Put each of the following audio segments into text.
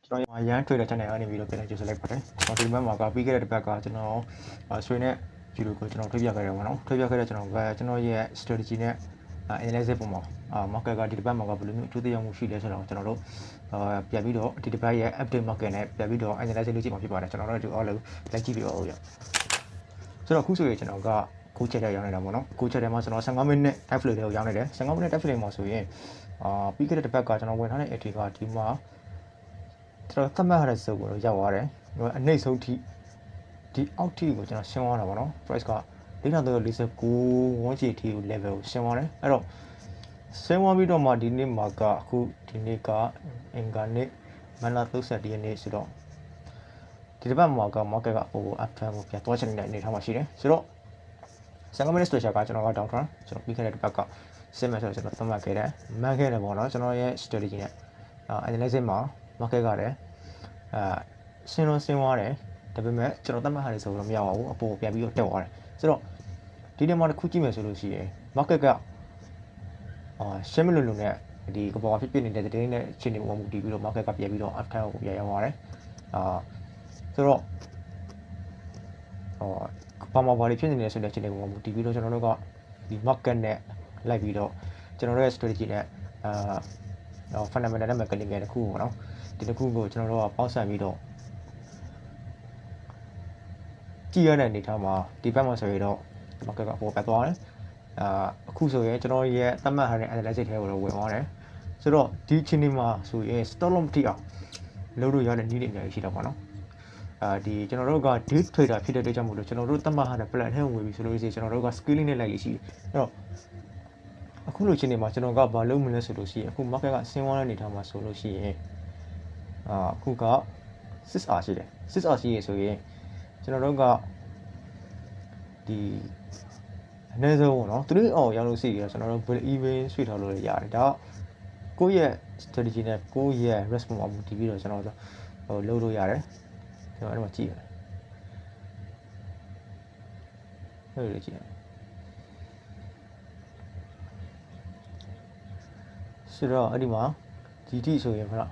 ကျွန်တော်ရန်ထွေတဲ့ channel ကနေပြီးတော့ပြန်လည်ကြိုဆိုလိုက်ပါတယ်ကျွန်တော်ဒီဘက်မှာကပြီးခဲ့တဲ့တစ်ပတ်ကကျွန်တော်ဆွေနဲ့ဗီဒီယိုကိုကျွန်တော်ထုတ်ပြခဲ့တယ်ပေါ့နော်ထုတ်ပြခဲ့တဲ့ကျွန်တော်ရဲ့ strategy နဲ့ analysis ပုံမှာmarket ကဒီတစ်ပတ်မှာကဘယ်လိုမျိုးအထူးသက်ရောက်မှုရှိလဲဆိုတော့ကျွန်တော်တို့ပြန်ပြီးတော့ဒီတစ်ပတ်ရဲ့ update market နဲ့ပြန်ပြီးတော့ analysis လုပ်ကြည့်မှာဖြစ်ပါတယ်ကျွန်တော်တို့ဒီ all လက်ကြည့်ပြီးတော့ဟုတ်ရဆိုတော့ခုဆိုရင်ကျွန်တော်ကကိုချက်တဲ့ရောက်နေတာပေါ့နော်ကိုချက်တဲ့မှာကျွန်တော်15 minute time frame တွေကိုရောက်နေတယ်15 minute time frame မှာဆိုရင်ပြီးခဲ့တဲ့တစ်ပတ်ကကျွန်တော်ဝင်ထားတဲ့ entry ကဒီမှာကျွန်တော်သတ်မှတ်ရတဲ့စုပ်ကိုရောက်သွားတယ်အနှိမ့်ဆုံးထိဒီအောက်ထိကိုကျွန်တော်ရှင်းသွားတာပေါ့နော် price က4349ဝန်းကျင်ထိကို level ကိုရှင်းသွားတယ်အဲ့တော့ရှင်းသွားပြီးတော့မှဒီနေ့မှာကအခုဒီနေ့ကအင်္ဂါနေ့မနက်31ရက်နေ့ဆိုတော့ဒီတစ်ပတ်မှာက market ကဟို up trend ကိုပြန်သွားချင်တဲ့အနေအထားမှာရှိတယ်ဆိုတော့15 minute special ကကျွန်တော်က down trend ကျွန်တော်ပြီးခဲ့တဲ့တစ်ပတ်ကရှင်းမယ်ဆိုတော့ကျွန်တော်သတ်မှတ်ခဲ့တယ်မှန်ခဲ့တယ်ပေါ့နော်ကျွန်တော်ရဲ့ strategy နဲ့analysis မှာ market ကလည်းရှင်းသွားတယ်ဒါပေမဲ့ကျွန်တော်သတ်မှတ်ထားတယ်ဆိုတော့မရပါဘူးအပေါ်ပြန်ပြီးတော့တက်သွားတယ်ဆိုတော့ဒီနေ့မှာတစ်ခုကြည့်မယ်ဆိုလို့ရှိရင် market ကရှင်းမလို့နဲ့ဒီကပေါ်ဖြစ်နေတဲ့တင်းနဲ့ချင်းနေပေါ်မူတည်ပြီးတော့ market ကပြန်ပြီးတော့ up trend ကိုပြန်ရောက်သွားတယ်ဆိုတော့ဘာမှဘာတွေဖြစ်နေလဲဆိုတဲ့ချင်းနေပေါ်မူတည်ပြီးတော့ကျွန်တော်တို့ကဒီ market နဲ့လိုက်ပြီးတော့ကျွန်တော်တို့ရဲ့ strategy နဲ့fundamental နဲ့ mechanical တခုပေါ့နော်ဒီတစ်ခုကိုကျွန်တော်တို့ကပေါင်းစပ်ပြီးတော့ကြည့်ရတဲ့အနေထားမှာဒီဘက်မှာဆိုရင်တော့ market ကပေါ်ပတ်သွားတယ်အခုဆိုရင်ကျွန်တော်ရဲ့သတ်မှတ်ထားတဲ့ analysis ထဲကိုတော့ဝင်သွားတယ်ဆိုတော့ဒီချင်းဒီမှာဆိုရင် stop loss ထိအောင်လုပ်လို့ရတဲ့နည်းတွေအများကြီးရှိတာပေါ့နော်ဒီကျွန်တော်တို့က day trader ဖြစ်တဲ့အတွက်ကြောင့်မို့လို့ကျွန်တော်တို့သတ်မှတ်ထားတဲ့ plan ထဲကိုဝင်ပြီးဆိုလို့ရှိရင်ကျွန်တော်တို့က scaling နဲ့လိုက်လို့ရှိတယ်အဲ့တော့အခုလိုချင်းဒီမှာကျွန်တော်ကဘာလုပ်မလဲဆိုလို့ရှိရင်အခု market ကဆင်းသွားတဲ့အနေထားမှာဆိုလို့ရှိရင်အခုက 6R ရှိတယ် 6R ရှိရဆိုရင်ကျွန်တော်တို့ကဒီအနည်းဆုံးပေါ့နော်3 hour ရောက်လို့ရှိရင်ကျွန်တော်တို့ break even ဆွေးထားလို့ရတယ်ဒါကိုယ့်ရဲ့ strategy နဲ့ကိုယ့်ရဲ့ risk ပေါ်မှာမူတည်ပြီးတော့ကျွန်တော်တို့လုပ်လို့ရတယ်ကျွန်တော်အဲ့မှာကြည့်ရတယ်ဟုတ်တယ်ကြည့်ရတယ်ဆိုတော့အဲ့ဒီမှာ GT ဆိုရင်ခဏ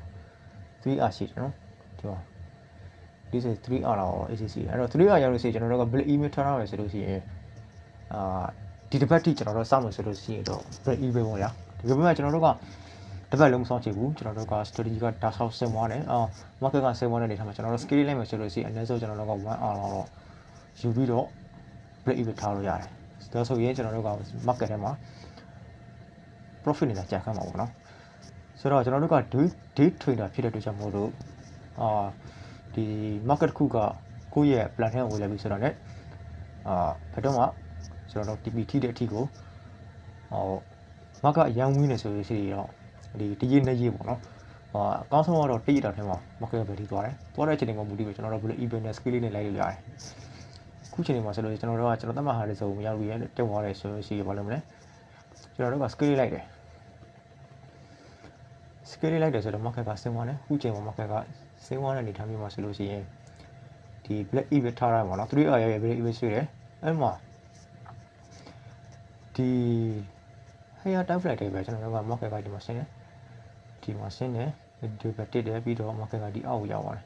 3R ရှိတယ်နော်ဒီမှာဒီဆို 3R တော့ ACC အဲ့တော့ 3R ရောက်လို့ရှိရင်ကျွန်တော်တို့က break even ထားရမယ်ဆိုလို့ရှိရင်ဒီတစ်ပတ်ထိကျွန်တော်တို့စောင့်မယ်ဆိုလို့ရှိရင်တော့ break even ပေါ့ဗျာဒီဘက်မှာကျွန်တော်တို့ကတစ်ပတ်လုံးမစောင့်ချင်ဘူးကျွန်တော်တို့က strategy ကဒါဆောက်ဆင်သွားတယ်market ကဆင်သွားတဲ့အနေထားမှာကျွန်တော်တို့ scale လိုက်မယ်ဆိုလို့ရှိရင်အနည်းဆုံးကျွန်တော်တို့က 1R တော့ယူပြီးတော့ break even ထားလို့ရတယ်ဒါဆိုရင်ကျွန်တော်တို့က market ထဲမှာ profit နေတာကြာခန့်မှာပေါ့နော်ဆိုတော့ကျွန်တော်တို့က day trader ဖြစ်တဲ့အတွက်ကြောင့်မို့လို့ဒီ market တစ်ခုကကိုယ့်ရဲ့ plan ထဲကိုဝင်လာပြီဆိုတော့ ਨੇ ဘယ်တော့မှကျွန်တော်တို့ TP ထိတဲ့အထိကိုmarket အရန်ဝင်းနေဆိုလို့ရှိရင်တော့ဒီတရေနဲ့ရေပေါ့နော်အကောင်းဆုံးကတော့တရေတာထဲမှာ market ပဲထိသွားတယ်သွားတဲ့အချိန်တွေမှာမူတည်ပြီးကျွန်တော်တို့ဘယ်လို even နဲ့ scale နဲ့လိုက်လို့ရတယ်ခုချိန်တွေမှာဆိုလို့ကျွန်တော်တို့ကကျွန်တော်သတ်မှတ်ထားတဲ့စုံမရောက်ပြီးတက်သွားတယ်ဆိုလို့ရှိရင်ဘာလုပ်မလဲကျွန်တော်တို့က scale လိုက်တယ် scale လိုက်တယ်ဆိုတော့ market ကဆင်းသွားတယ်ခုချိန်မှာ market ကဆင်းသွားတဲ့အနေထားမျိုးမှာဆိုလို့ရှိရင်ဒီ black even ထားရမှာနော် 3R ရဲ့ black even ဆွဲတယ်အဲ့မှာဒီ higher time frame တွေပဲကျွန်တော်တို့က market ကဒီမှာဆင်းတယ်ဒီမှာဆင်းတယ်ဒီဘက်တက်တယ်ပြီးတော့ market ကဒီအောက်ကိုရောက်သွားတယ်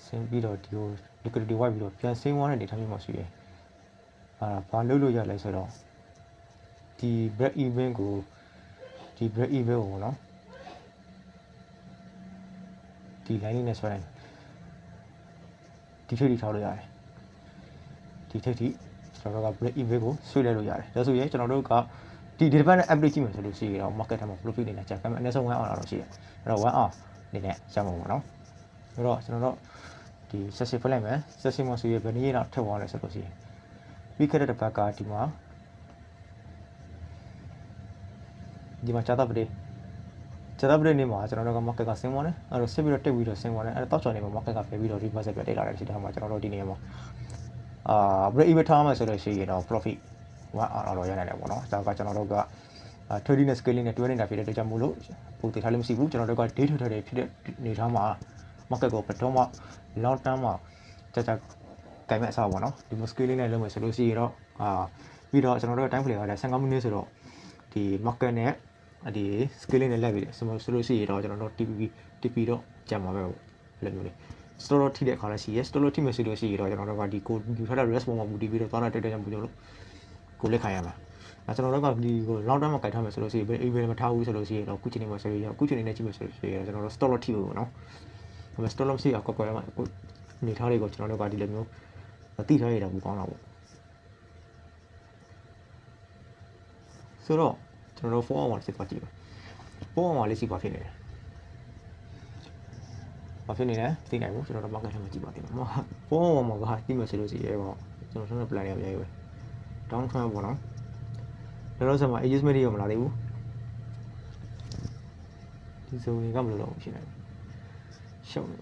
ဆင်းပြီးတော့ဒီကို liquidity white ပြီးတော့ပြန်ဆင်းသွားတဲ့အနေထားမျိုးမှာရှိတယ်ဘာလုပ်လို့ရလဲဆိုတော့ဒီ break even ကိုဒီ break even ကိုနော်ဒီ line လေးနဲ့ဆွဲလိုက်ဒီထိပ်ထိထားလို့ရတယ်ဒီထိပ်ထိကျွန်တော်တို့က break even ကိုဆွဲလိုက်လို့ရတယ်ဒါဆိုရင်ကျွန်တော်တို့ကဒီတစ်ပတ်နဲ့ average ကြည့်မယ်ဆိုလို့ရှိရင်တော့ market ထဲမှာ profit နေတာကြာကမ်းအနည်းဆုံး 1 hour တော့ရှိတယ်အဲ့တော့ 1 hour အနေနဲ့ရမှာပေါ့နော်အဲ့တော့ကျွန်တော်တို့ဒီ session ဖွင့်လိုက်မယ် session မှာဆိုရင်ဘယ်နည်းတော့ထပ်သွားလဲဆိုလို့ရှိရင်ပြီးခဲ့တဲ့တစ်ပတ်ကဒီမှာဂျာတာပဒေနေမှာကျွန်တော်တို့က market ကဆင်းသွားတယ်အဲ့တော့ဆင်းပြီးတော့တက်ပြီးတော့ဆင်းသွားတယ်အဲ့တော့တောက်ချော်နေမှာ market ကဖယ်ပြီးတော့ reverse ပြတက်လာတယ်ဒီတိုင်းမှာကျွန်တော်တို့ဒီနေရာမှာbreak even ထားမှဆိုလို့ရှိရင်တော့ profit 1R တော့ရနိုင်တယ်ပေါ့နော်ဒါကကျွန်တော်တို့ကtrading နဲ့ scaling နဲ့တွဲနေတာဖြစ်တဲ့အတွက်ကြောင့်မို့လို့ပုံတည်ထားလို့မရှိဘူးကျွန်တော်တို့က day trader တွေဖြစ်တဲ့နေထားမှာ market ကိုဘယ်တော့မှ long term မှာကြာကင်မဲ့အစားပေါ့နော်ဒီ scaling နဲ့လုပ်မယ်ဆိုလို့ရှိရင်တော့ပြီးတော့ကျွန်တော်တို့ time frame ကလည်း15 minute ဆိုတော့ဒီ market နဲ့ ဒီ scaling နဲ့လက်ပြီးဆိုလို့ရှိရင်တော့ကျွန်တော်တို့ TP တော့ကြံပါပဲပေါ့အဲ့လိုမျိုးလေး store ထိတဲ့အခါလည်းရှိရဲ store ထိမယ်ဆိုလို့ရှိရင်တော့ကျွန်တော်တို့ကဒီကိုယူထားတဲ့ response မှာမူတည်ပြီးတော့သွားတဲ့တက်ကြောင့်ပူလို့ကိုလက်ခံရမှာကျွန်တော်တို့ကဒီကို long term မှာကြိုက်ထားမယ်ဆိုလို့ရှိရင် email မထားဘူးဆိုလို့ရှိရင်တော့ခုချိန်နေမှာဆိုရင်ခုချိန်နေနဲ့ကြည့်မယ်ဆိုလို့ရှိရင်ကျွန်တော်တို့ store ထိဖို့ပေါ့နော်ဒါပေမဲ့ store မရှိအောင်ကွက်မှာနေထားလေးကိုကျွန်တော်တို့ကဒီလိုမျိုးသိထားရတာဘူးကောင်းတာပေါ့ဆိုတော့ကျွန်တော်တို့4 hour စစ်သွားကြည့်ပါ4 hour လေးစီပါဖြစ်နေတယ်ဘာဖြစ်နေလဲသိနိုင်ဘူးကျွန်တော်တို့ market ထဲမှာကြည့်ပါသေးတယ်4 hour မှာကကြည့်မယ်ဆိုလို့ရှိရင်ပေါ့ကျွန်တော်တို့ plan ရပြရပဲ down trend ပေါ့နော်တော့ဆက်မှာ adjustment တွေမလာသေးဘူးဒီဇုံတွေကမလို့တော့ဖြစ်နေတယ်ရှုပ်နေ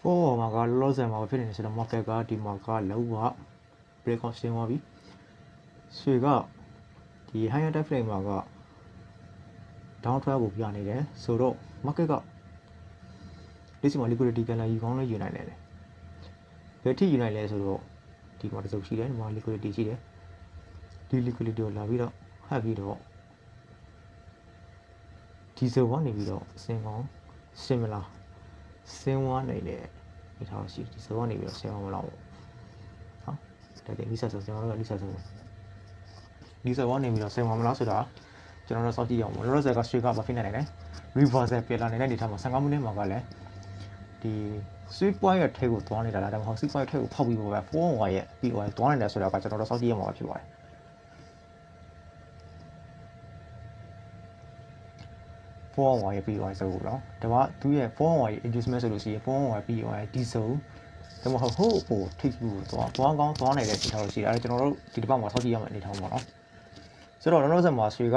4 မှာကလောဆယ်မှာဖြစ်နေတယ်ဆိုတော့ market ကဒီမှာကလောက်က break out ဆင်းသွားပြီဆွေကဒီ higher time frame မှာက down trend ကိုပြနေတယ်ဆိုတော့ market ကဒီစီမှာ liquidity ကန်လာယူကောင်းလို့ယူနိုင်တယ်ဘယ်ထိယူနိုင်လဲဆိုတော့ဒီမှာတစ်စုံရှိတယ်ဒီမှာ liquidity ရှိတယ်ဒီ liquidity ကိုလာပြီးတော့ဟပ်ပြီးတော့ဒီစုံကနေပြီးတော့ဆင်းကောင်း similar ဆင်းဝါးနေတဲ့ဒီထားရှိဒီစုံကနေပြီးတော့ဆင်းဝါးမလောက်ဟုတ်ဒါကဒီဆက်ဆုံးကျွန်တော်တို့ကဒီဆက်ဆုံးဒီဆက်ဝါးနေပြီးတော့ဆင်းဝါးမလောက်ဆိုတာကျွန်တော်တို့စောင့်ကြည့်အောင်လောလောဆယ်က straight ကဘာဖြစ်နေလဲ reversal ပြလာနေတဲ့အနေထားမှာ15မိနစ်မှာကလည်းဒီ sweep point ရဲ့ထဲကိုသွားနေတာလားဒါမှမဟုတ် sweep point ထဲကိုဖောက်ပြီးပေါ့ပဲ4 hour ရဲ့ POI သွားနေတယ်ဆိုတာကကျွန်တော်တို့စောင့်ကြည့်ရမှာဖြစ်ပါတယ်4 hour ရဲ့ POI ဆိုတော့ဒါကသူရဲ့4 hour ရဲ့ adjustment ဆိုလို့ရှိရင်4 hour POI ဒီဆိုဒါမှမဟုတ်ဟိုထိပ်ဘူးသွားကောင်းသွားနေတဲ့အနေထားလို့ရှိတယ်အဲကျွန်တော်တို့ဒီတစ်ပတ်မှာစောင့်ကြည့်ရမယ့်အနေထားပေါ့နော်ဆိုတော့နောက်ဆက်မှာဆွေက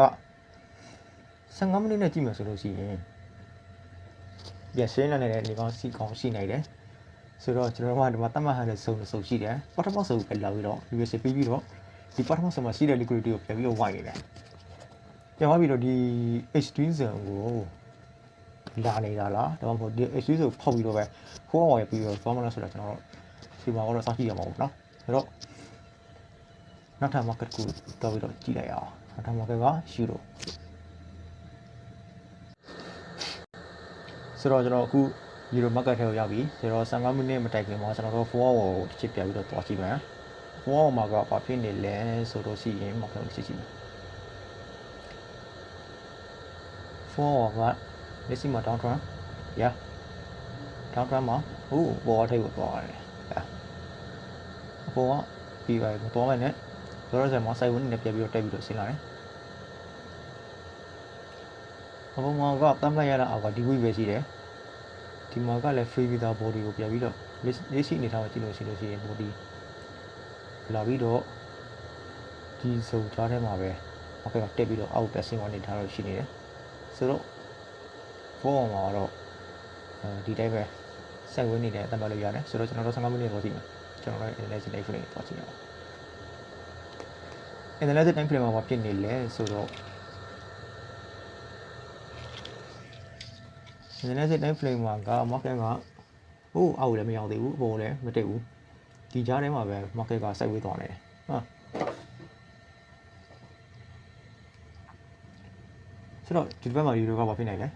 15မိနစ်နဲ့ကြည့်မယ်ဆိုလို့ရှိရင်ပြန်ရှင်းနေတဲ့နေကောင်းစီကောင်းရှိနေတယ်ဆိုတော့ကျွန်တော်တို့ကဒီမှာတတ်မှတ်ထားတဲ့စုံရှိတယ်ပထမစုံပဲလာပြီးတော့ USD ပြီးတော့ဒီပထမစုံမှာရှိတဲ့ liquidity ကိုပြန်ပြီးတော့ဝိုင်းနေတယ်ပြန်သွားပြီးတော့ဒီ H3 ဇန်ကိုလာနေတာလားဒါမှမဟုတ်ဒီ H3 ဇန်ကိုဖောက်ပြီးတော့ပဲ4 hour ရပြီးတော့ formula ဆိုတာကျွန်တော်တို့ဒီမှာတော့စောင့်ကြည့်ရမှာပေါ့နော်ဆိုတော့နောက်ထပ် market ကိုတော့ပြီးတော့ကြည့်လိုက်အောင်နောက်ထပ် market က euroဆိုတော့ကျွန်တော်အခု euro market ထဲကိုရောက်ပြီဆိုတော့15မိနစ်မတိုင်ခင်မှာကျွန်တော်တို့4 hour ကိုတစ်ချက်ပြပြီးတော့တွားကြည့်မယ်4 hour မှာကဘာဖြစ်နေလဲဆိုတော့ရှိရင် market ကိုကြည့်ကြည့်မယ်4 hour ကလက်ရှိမှာ down trend down trend မှာပေါ်ထိပ်ကိုသွားရတယ်အပေါ်ကပြီးပါပြီသွားမယ်နဲ့လောလောဆယ်မှာ side win နဲ့ပြပြီးတော့တက်ပြီးတော့ဆင်းလာတယ်အပေါ်မှာကတမ်းလိုက်ရတာအောက်ကဒီဝိပဲရှိတယ်ဒီမှာကလည်း free visa body ကိုပြန်ပြီးတော့လက်ရှိအနေထားကိုကြည့်လို့ရှိရင် body လာပြီးတော့ဒီစုံကြားထဲမှာပဲ market ကတက်ပြီးတော့အောက်တက်ဆင်းသွားနေထားတော့ရှိနေတယ်ဆိုတော့4 မှာတော့ဒီတိုင်းပဲ side win နေတဲ့အတမ်းပတ်လို့ရတယ်ဆိုတော့ကျွန်တော်တို့15မိနစ်တော့ကြည့်မယ်ကျွန်တော်တို့ analysis time frame ကိုကြည့်ရအောင် analysis time frame မှာဖြစ်နေလဲဆိုတော့ analysis time frame မှာက market ကအောက်လည်းမရောက်သေးဘူးအပေါ်လည်းမတက်ဘူးဒီကြားထဲမှာပဲ market က side win သွားနေတယ်ဆိုတော့ဒီဘက်မှာ euro ကဘာဖြစ်နေလဲ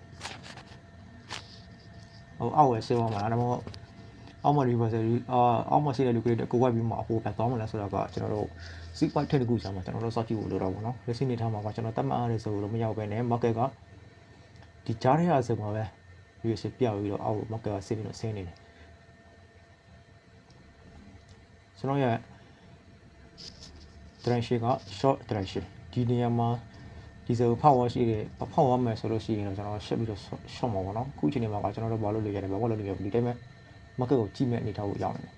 အောက်ဝယ်ဆင်းသွားမှာလားဒါမှမဟုတ်အောက်မှာ reversal အောက်မှာရှိတဲ့ liquidity ကိုဝိုက်ပြီးမှအပေါ်ပြန်သွားမှာလားဆိုတာကကျွန်တော်တို့ seek point ထက်တစ်ခုရှာမှာကျွန်တော်တို့စောင့်ကြည့်ဖို့လိုတော့ပေါ့နော်လက်ရှိနေထားမှာကကျွန်တော်တတ်မှတ်ရတဲ့ဆိုလို့မရောက်ပဲနဲ့ market ကဒီကြားထဲအစမှာပဲ USD ပြပြီးတော့အောက် market ကဆင်းပြီးတော့ဆင်းနေတယ်ကျွန်တော်ရဲ့ direction က short direction ဒီနေရာမှာဒီဆိုဖောက်ဝါရှိတယ်ဖောက်ဝါမယ်ဆိုလို့ရှိရင်တော့ကျွန်တော်ရှက်ပြီးတော့ short မှာပေါ့နော်အခုချိန်မှာကကျွန်တော်တို့ဘာလို့လုပ်ရတယ်ဘာလို့လုပ်နေရဒီတိုင်းပဲ market ကိုကြည့်မဲ့အနေထားကိုရောက်နေတယ်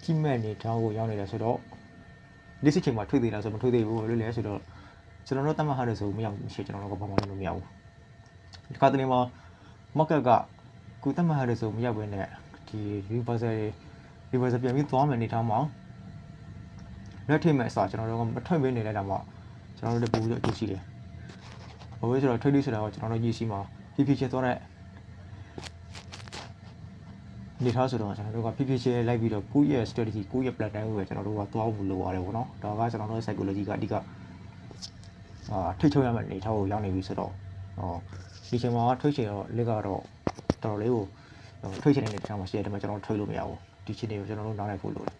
ကြည့်မဲ့အနေထားကိုရောက်နေတယ်ဆိုတော့ ဒီစစ်ချိန်မှာထွေးသေးလားဆိုမထွေးသေးဘူးလို့လဲဆိုတော့ကျွန်တော်တို့တတ်မှတ်ထားတဲ့ဆိုမရဘူးရှေ့ကျွန်တော်တို့ကဘာမှလုပ်လို့မရဘူးဒီခါတလေမှာ market ကကိုတတ်မှတ်ထားတဲ့ဆိုမရဘဲနဲ့ဒီ reversal ပြန်ပြီးသွားမယ်နေထားမှာလက်ထိမဲ့အစားကျွန်တော်တို့ကမထွက်ပေးနေလိုက်တာမှကျွန်တော်တို့လည်းပို့ပြီးတော့အကျိုးရှိတယ်ဘာလို့ဆိုတော့ trade ဆိုတာကကျွန်တော်တို့ရည်ရှိမှာဖြည်းဖြည်းချင်းသွားတဲ့နေထားဆိုတော့ကျွန်တော်တို့ကဖြည်းဖြည်းချင်းလိုက်ပြီးတော့ကိုယ့်ရဲ့ strategy ကိုယ့်ရဲ့ plan တိုင်းကိုပဲကျွန်တော်တို့ကသွားဖို့လိုရတယ်ပေါ့နော်ဒါကကျွန်တော်တို့ psychology ကအဓိကထိတ်ချုပ်ရမယ့်အနေထားကိုရောက်နေပြီဆိုတော့ဒီချိန်မှာထိတ်ချိန်တော့လက်ကတော့တော်တော်လေးကိုထိတ်ချိန်နေတဲ့ထားမှာရှိတယ်ဒါပေမဲ့ကျွန်တော်ထိတ်လို့မရဘူးဒီချိန်တွေကိုကျွန်တော်တို့နားလိုက်ဖို့လိုတယ်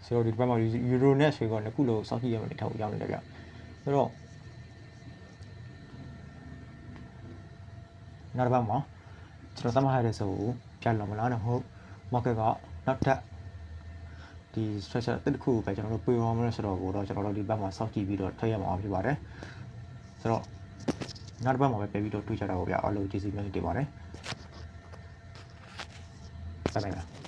ဆိုတော့ဒီဘက်မှာ euro နဲ့ဆွေကနှစ်ခုလုံးစောင့်ကြည့်ရမယ့်အနေထားကိုရောက်နေတယ်ဗျဆိုတော့နောက်တစ်ပတ်မှာကျွန်တော်သတ်မှတ်ရတဲ့ဆိုပြန်လာမလားတော့ဟုတ် market ကနောက်ထပ်ဒီ structure တစ်ခုပဲကျွန်တော်တို့ပြေအောင်မလို့ဆိုတော့ကိုတော့ကျွန်တော်တို့ဒီဘက်မှာစောင့်ကြည့်ပြီးတော့ထွက်ရမှာဖြစ်ပါတယ်ဆိုတော့နောက်တစ်ပတ်မှာပဲပြန်ပြီးတော့တွေ့ကြတာပေါ့ဗျာအားလုံးကျေးဇူးများတင်ပါတယ်拜拜了。